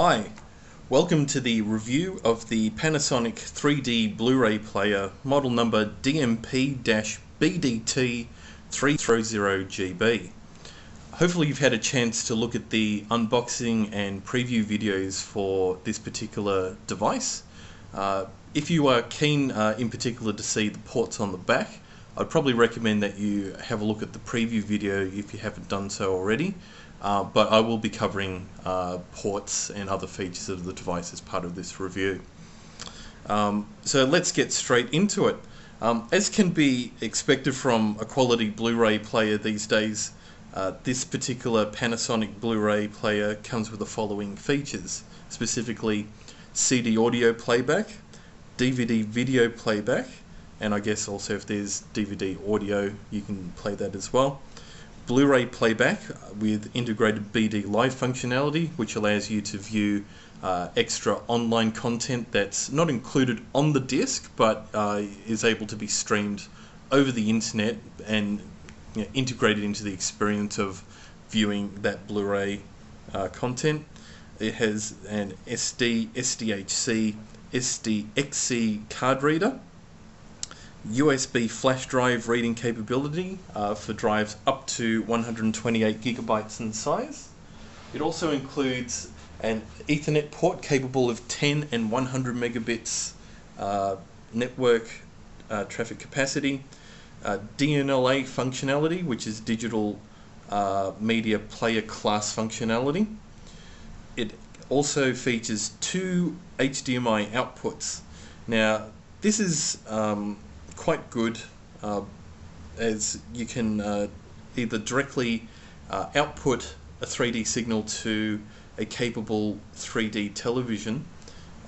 Hi, welcome to the review of the Panasonic 3D Blu-ray Player model number DMP-BDT300GN. Hopefully you've had a chance to look at the unboxing and preview videos for this particular device. If you are keen in particular to see the ports on the back, I'd probably recommend that you have a look at the preview video if you haven't done so already. But I will be covering ports and other features of the device as part of this review. So let's get straight into it. As can be expected from a quality Blu-ray player these days, this particular Panasonic Blu-ray player comes with the following features, specifically CD audio playback, DVD video playback, and I guess also if there's DVD audio you can play that as well. Blu-ray playback with integrated BD Live functionality, which allows you to view extra online content that's not included on the disc but is able to be streamed over the internet and integrated into the experience of viewing that Blu-ray content. It has an SD, SDHC, SDXC card reader, USB flash drive reading capability for drives up to 128 gigabytes in size. It also includes an Ethernet port capable of 10 and 100 megabits network traffic capacity, DLNA functionality, which is digital media player class functionality. It also features 2 HDMI outputs. Now this is quite good, as you can either directly output a 3D signal to a capable 3D television,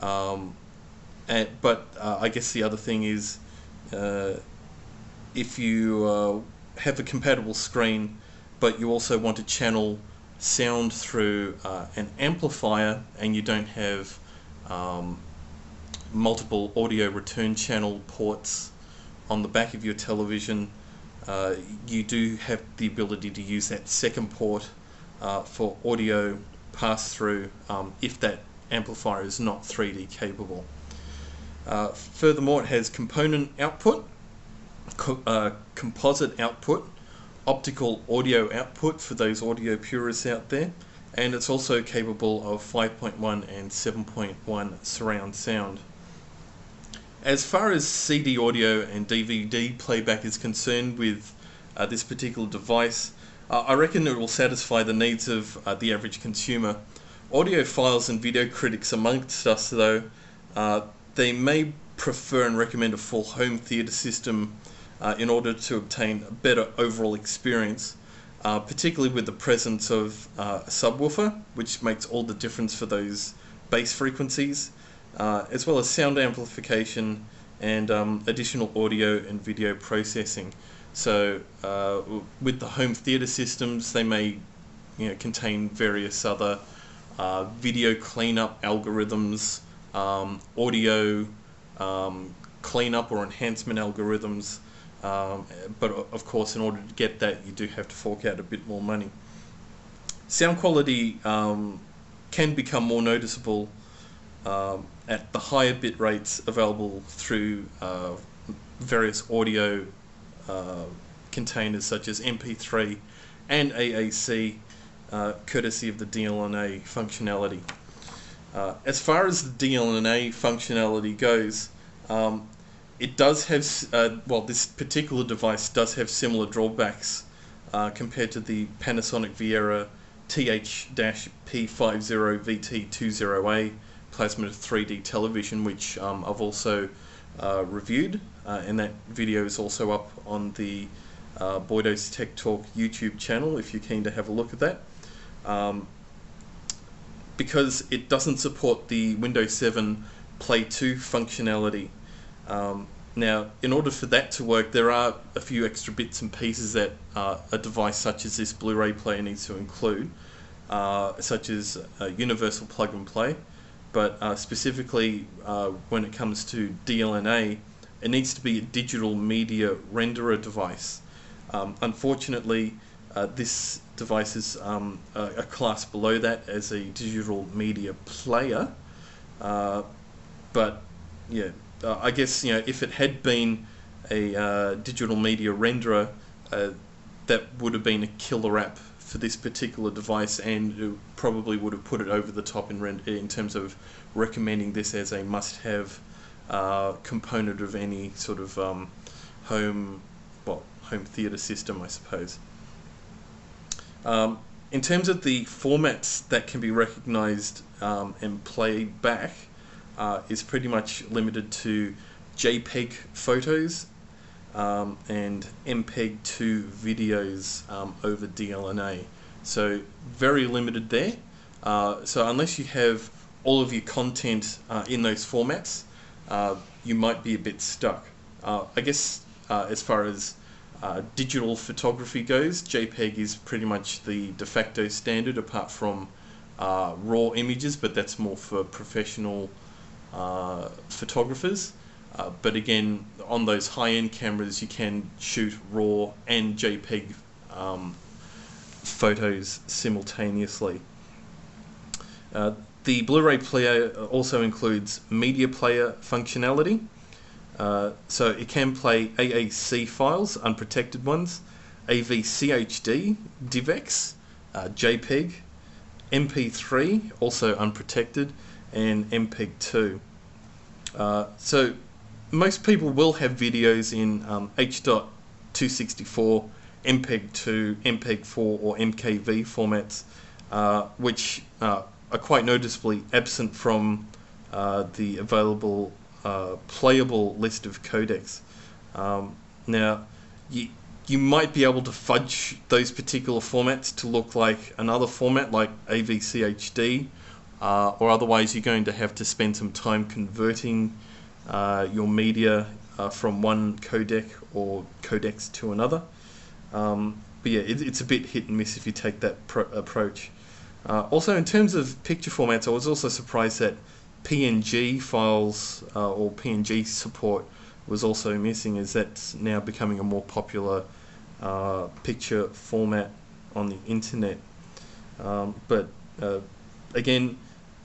but I guess the other thing is if you have a compatible screen but you also want to channel sound through an amplifier and you don't have multiple audio return channel ports on the back of your television, you do have the ability to use that second port for audio pass-through if that amplifier is not 3D capable. Furthermore, it has component output, composite output, optical audio output for those audio purists out there, and it's also capable of 5.1 and 7.1 surround sound. As far as CD audio and DVD playback is concerned with this particular device, I reckon it will satisfy the needs of the average consumer. Audiophiles and video critics amongst us, though, they may prefer and recommend a full home theatre system in order to obtain a better overall experience, particularly with the presence of a subwoofer, which makes all the difference for those bass frequencies, as well as sound amplification and additional audio and video processing. So with the home theatre systems, they may contain various other video cleanup algorithms, audio cleanup or enhancement algorithms, but of course in order to get that you do have to fork out a bit more money. Sound quality can become more noticeable at the higher bit rates available through various audio containers such as MP3 and AAC, courtesy of the DLNA functionality. As far as the DLNA functionality goes, it does have, this particular device does have similar drawbacks compared to the Panasonic Viera TH-P50VT20A plasma 3D television, which I've also reviewed, and that video is also up on the Boydo's Tech Talk YouTube channel if you're keen to have a look at that. Because it doesn't support the Windows 7 Play 2 functionality. Now, in order for that to work, there are a few extra bits and pieces that a device such as this Blu-ray player needs to include, such as a universal plug and play, but specifically when it comes to DLNA, it needs to be a digital media renderer device. Unfortunately, This device is a class below that as a digital media player, but yeah, I guess if it had been a digital media renderer, that would have been a killer app for this particular device, and it probably would have put it over the top in terms of recommending this as a must-have component of any sort of home theater system, I suppose. In terms of the formats that can be recognized and played back, is pretty much limited to JPEG photos and MPEG-2 videos over DLNA. So very limited there. So unless you have all of your content in those formats, you might be a bit stuck. I guess as far as digital photography goes, JPEG is pretty much the de facto standard, apart from raw images, but that's more for professional photographers. But again, on those high-end cameras, you can shoot RAW and JPEG photos simultaneously. The Blu-ray Player also includes media player functionality. So it can play AAC files, unprotected ones, AVCHD, DivX, JPEG, MP3, also unprotected, and MPEG-2. So most people will have videos in H.264, MPEG-2, MPEG-4 or MKV formats, which are quite noticeably absent from the available playable list of codecs. Now, you might be able to fudge those particular formats to look like another format like AVCHD, or otherwise you're going to have to spend some time converting your media from one codec or codecs to another. But yeah, it's a bit hit and miss if you take that approach. Also, in terms of picture formats, I was also surprised that PNG files or PNG support was also missing, as that's now becoming a more popular picture format on the internet. But again,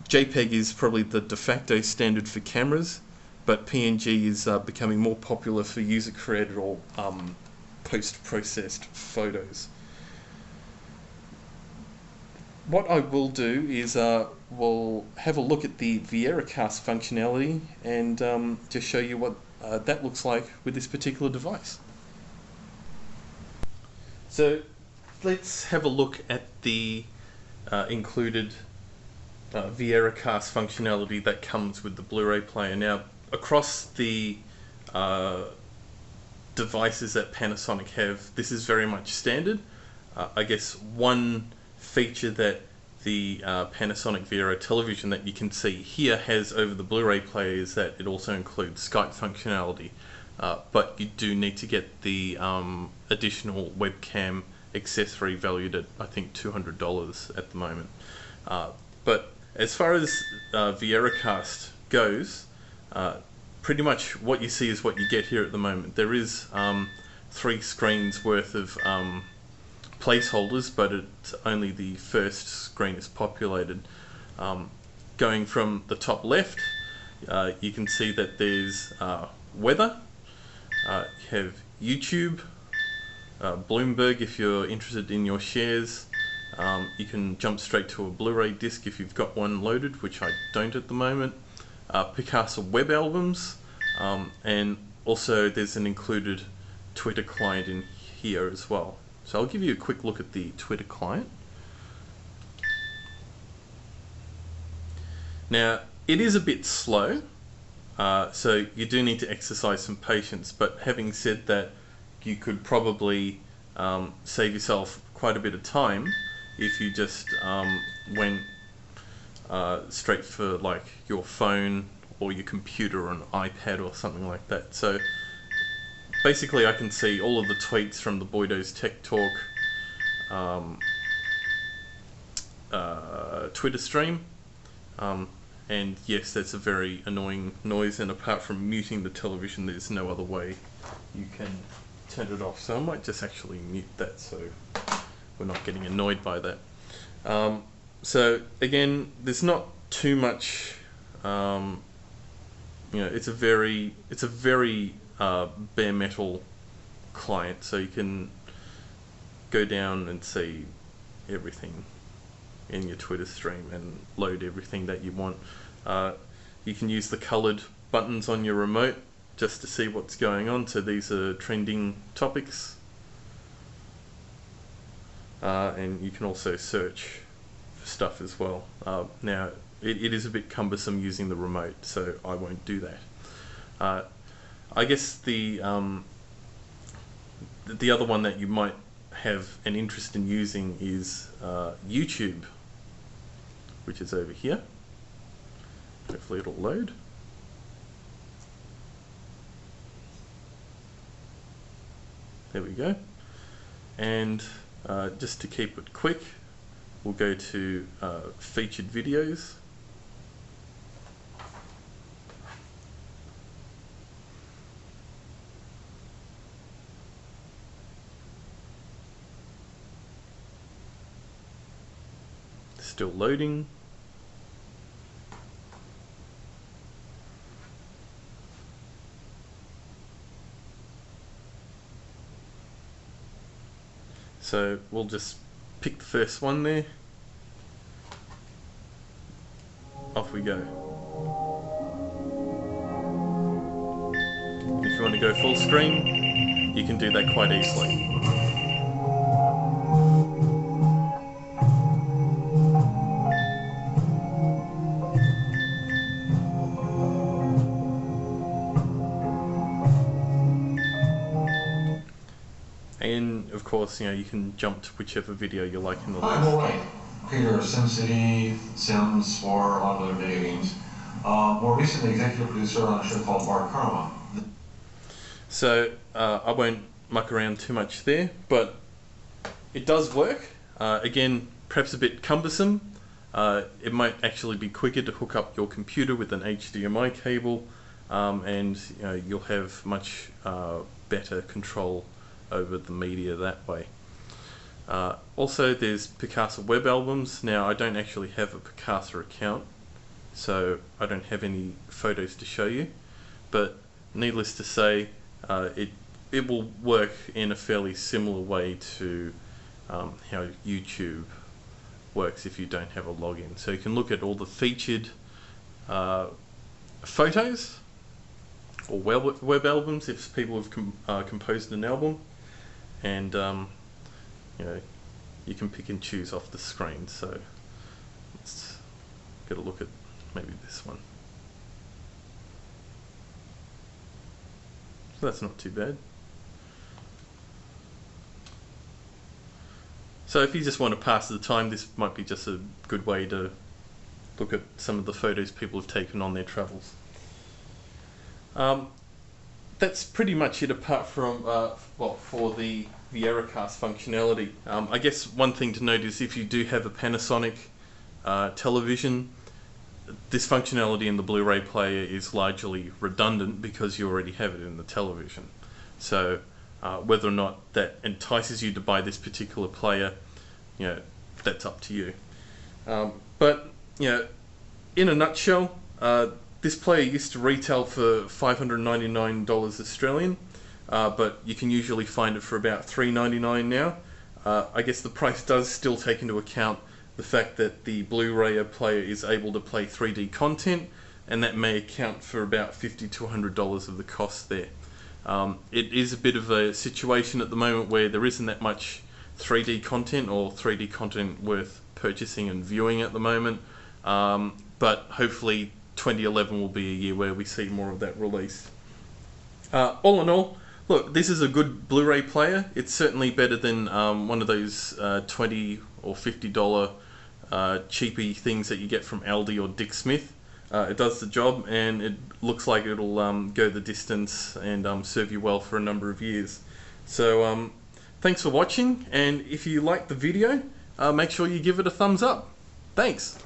JPEG is probably the de facto standard for cameras, but PNG is becoming more popular for user-created or post-processed photos. What I will do is we'll have a look at the Viera Cast functionality and just show you what that looks like with this particular device. So let's have a look at the included Viera Cast functionality that comes with the Blu-ray player. Now, across the devices that Panasonic have, this is very much standard. I guess one feature that the Panasonic Viera television that you can see here has over the Blu-ray player is that it also includes Skype functionality, but you do need to get the additional webcam accessory valued at, I think, $200 at the moment. But as far as Viera Cast goes, pretty much what you see is what you get here at the moment. There is 3 screens worth of placeholders, but it's only the first screen is populated. Going from the top left, you can see that there's weather, you have YouTube, Bloomberg if you're interested in your shares. You can jump straight to a Blu-ray disc if you've got one loaded, which I don't at the moment. Picasa web albums, and also there's an included Twitter client in here as well. So I'll give you a quick look at the Twitter client. Now, it is a bit slow, so you do need to exercise some patience, but having said that, you could probably save yourself quite a bit of time if you just went straight for like your phone or your computer or an iPad or something like that. So basically I can see all of the tweets from the Boydo's Tech Talk Twitter stream, and yes, that's a very annoying noise, and apart from muting the television, there's no other way you can turn it off. So I might just actually mute that so we're not getting annoyed by that. So again, there's not too much. It's a very bare metal client, so you can go down and see everything in your Twitter stream and load everything that you want. You can use the colored buttons on your remote just to see what's going on. So these are trending topics, and you can also search for stuff as well. Now it is a bit cumbersome using the remote, so I won't do that. I guess the other one that you might have an interest in using is YouTube, which is over here. Hopefully it'll load. There we go. And just to keep it quick, we'll go to featured videos. Still loading. So we'll just pick the first one there. Off we go. If you want to go full screen, you can do that quite easily. And of course, you can jump to whichever video you like in the list. I'm alright. Creator of SimCity, Sims, or a lot of other video games. More recently, executive producer on a show called Bar Karma. So I won't muck around too much there, but it does work. Again, perhaps a bit cumbersome. It might actually be quicker to hook up your computer with an HDMI cable, and you'll have much better control over the media that way. Also, there's Picasa web albums. Now, I don't actually have a Picasa account, so I don't have any photos to show you, but needless to say, it will work in a fairly similar way to how YouTube works if you don't have a login. So you can look at all the featured photos or web albums if people have composed an album, and you can pick and choose off the screen. So let's get a look at maybe this one. So that's not too bad. So if you just want to pass the time, this might be just a good way to look at some of the photos people have taken on their travels. That's pretty much it, apart from for the Viera Cast functionality. I guess one thing to note is if you do have a Panasonic television, this functionality in the Blu-ray player is largely redundant because you already have it in the television. So whether or not that entices you to buy this particular player, that's up to you. But in a nutshell, this player used to retail for $599 Australian, but you can usually find it for about $399 now. I guess the price does still take into account the fact that the Blu-ray player is able to play 3D content, and that may account for about $50 to $100 of the cost there. It is a bit of a situation at the moment where there isn't that much 3D content or 3D content worth purchasing and viewing at the moment, but hopefully 2011 will be a year where we see more of that release. All in all, look, this is a good Blu-ray player. It's certainly better than one of those $20 or $50 cheapy things that you get from Aldi or Dick Smith. It does the job, and it looks like it'll go the distance and serve you well for a number of years. So thanks for watching, and if you liked the video, make sure you give it a thumbs up. Thanks.